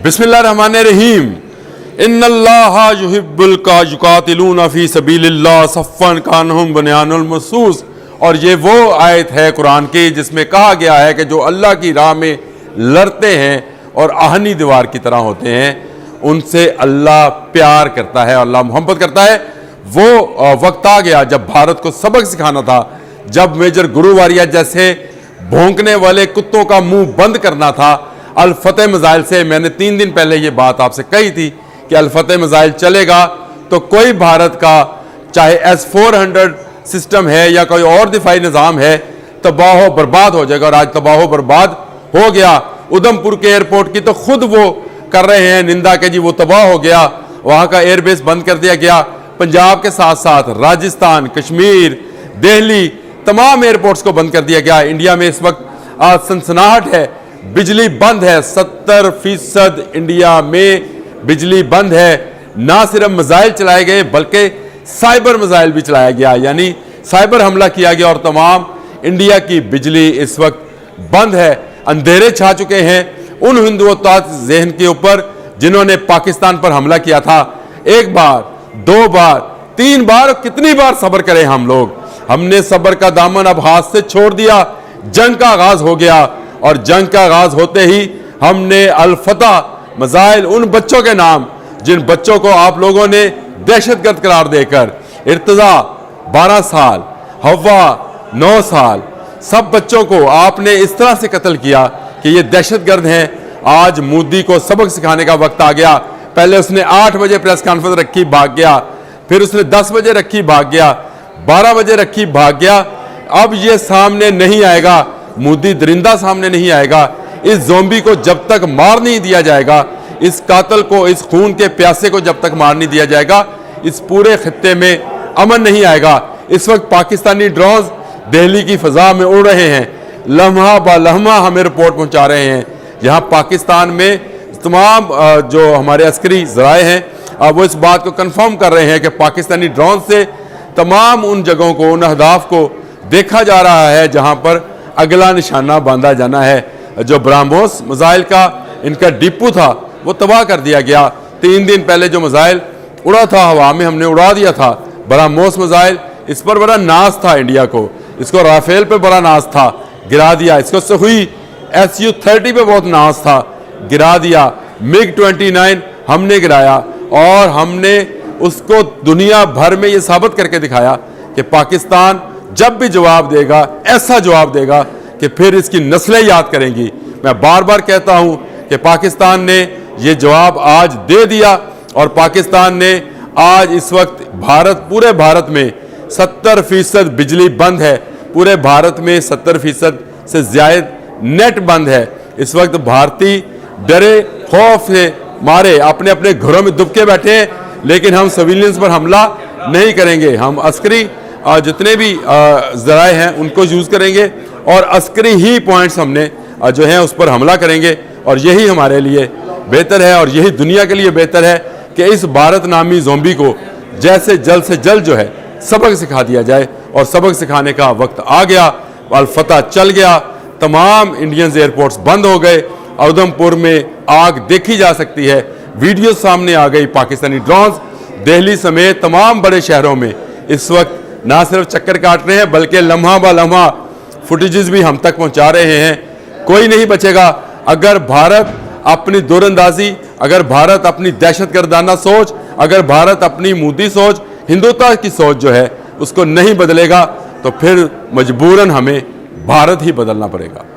बिस्मिल्लाहिर्रहमानिर्रहीम। इन्नल्लाहा युहिब्बुल युकातिलूना फी सबीलिल्लाह सफ़्फ़न कान्हुम बुनियानुल मरसूस। और ये वो आयत है कुरान की जिसमें कहा गया है कि जो अल्लाह की राह में लड़ते हैं और आहनी दीवार की तरह होते हैं उनसे अल्लाह प्यार करता है, अल्लाह मोहब्बत करता है। वो वक्त आ गया जब भारत को सबक सिखाना था, जब मेजर गुरुवारिया जैसे भौंकने वाले कुत्तों का मुंह बंद करना था। अल फतेह मिसाइल से मैंने 3 दिन पहले ये बात आपसे कही थी कि अल फतेह मिसाइल चलेगा तो कोई भारत का चाहे S-400 सिस्टम है या कोई और दिफाई निज़ाम है तबाह बर्बाद हो जाएगा। और आज तबाह बर्बाद हो गया। उधमपुर के एयरपोर्ट की तो खुद वो कर रहे हैं निंदा के जी वो तबाह हो गया, वहाँ का एयरबेस बंद कर दिया गया। पंजाब के साथ साथ राजस्थान, कश्मीर, दिल्ली तमाम एयरपोर्ट्स को बंद कर दिया गया। इंडिया में इस वक्त सनसनाहट है, बिजली बंद है। 70% इंडिया में बिजली बंद है। ना सिर्फ मिसाइल चलाए गए बल्कि साइबर मिसाइल भी चलाया गया, यानी साइबर हमला किया गया और तमाम इंडिया की बिजली इस वक्त बंद है। अंधेरे छा चुके हैं उन हिंदुत्व ज़हन के ऊपर जिन्होंने पाकिस्तान पर हमला किया था। 1 बार, 2 बार, 3 बार, कितनी बार सब्र करें हम लोग। हमने सब्र का दामन अब हाथ से छोड़ दिया। जंग का आगाज हो गया और जंग का आगाज होते ही हमने अल फतह मिसाइल उन बच्चों के नाम जिन बच्चों को आप लोगों ने दहशतगर्द करार देकर, इर्तजा 12 साल, हवा 9 साल, सब बच्चों को आपने इस तरह से कत्ल किया कि ये दहशतगर्द हैं। आज मोदी को सबक सिखाने का वक्त आ गया। पहले उसने 8 बजे प्रेस कॉन्फ्रेंस रखी, भाग गया। फिर उसने 10 बजे रखी, भाग गया। 12 बजे रखी, भाग गया। अब ये सामने नहीं आएगा, मोदी दरिंदा सामने नहीं आएगा। इस ज़ोंबी को जब तक मार नहीं दिया जाएगा, इस कातल को, इस खून के प्यासे को जब तक मार नहीं दिया जाएगा, इस पूरे खित्ते में अमन नहीं आएगा। इस वक्त पाकिस्तानी ड्रोन दिल्ली की फ़ज़ा में उड़ रहे हैं, लम्हा ब लम्हा हमें रिपोर्ट पहुंचा रहे हैं। यहाँ पाकिस्तान में तमाम जो हमारे अस्करी ज़राए हैं वो इस बात को कंफर्म कर रहे हैं कि पाकिस्तानी ड्रोन से तमाम उन जगहों को, उन अहदाफ को देखा जा रहा है जहाँ पर अगला निशाना बांधा जाना है। जो ब्रह्मोस मिसाइल का इनका डिपो था वो तबाह कर दिया गया। 3 दिन पहले जो मिसाइल उड़ा था हवा में, हमने उड़ा दिया था ब्रह्मोस मिसाइल। इस पर बड़ा नाज था इंडिया को, इसको राफेल पे बड़ा नाज था, गिरा दिया। इसको सुई Su-30 पे बहुत नाज था, गिरा दिया। MiG-29 हमने गिराया और हमने उसको दुनिया भर में ये साबित करके दिखाया कि पाकिस्तान जब भी जवाब देगा ऐसा जवाब देगा कि फिर इसकी नस्लें याद करेंगी। मैं बार बार कहता हूं कि पाकिस्तान ने ये जवाब आज दे दिया और पाकिस्तान ने आज इस वक्त पूरे भारत में 70% बिजली बंद है। पूरे भारत में 70% से ज्यादा नेट बंद है। इस वक्त भारतीय डरे खौफ से मारे अपने अपने घरों में दुबके बैठे हैं, लेकिन हम सिविलियंस पर हमला नहीं करेंगे। हम अस्करी जितने भी ज़राए हैं उनको यूज़ करेंगे और अस्करी ही पॉइंट्स हमने जो हैं उस पर हमला करेंगे। और यही हमारे लिए बेहतर है और यही दुनिया के लिए बेहतर है कि इस भारत नामी ज़ोंबी को जैसे जल्द से जल्द जो है सबक सिखा दिया जाए। और सबक सिखाने का वक्त आ गया। अल फतह चल गया, तमाम इंडियन एयरपोर्ट्स बंद हो गए। उधमपुर में आग देखी जा सकती है, वीडियो सामने आ गई। पाकिस्तानी ड्रोन्स दिल्ली समेत तमाम बड़े शहरों में इस वक्त ना सिर्फ चक्कर काट रहे हैं बल्कि लम्हा ब लम्हा फुटेजेस भी हम तक पहुंचा रहे हैं। कोई नहीं बचेगा अगर भारत अपनी दूरंदाजी, अगर भारत अपनी दहशतगर्दाना सोच, अगर भारत अपनी मोदी सोच, हिंदुत्व की सोच जो है उसको नहीं बदलेगा तो फिर मजबूरन हमें भारत ही बदलना पड़ेगा।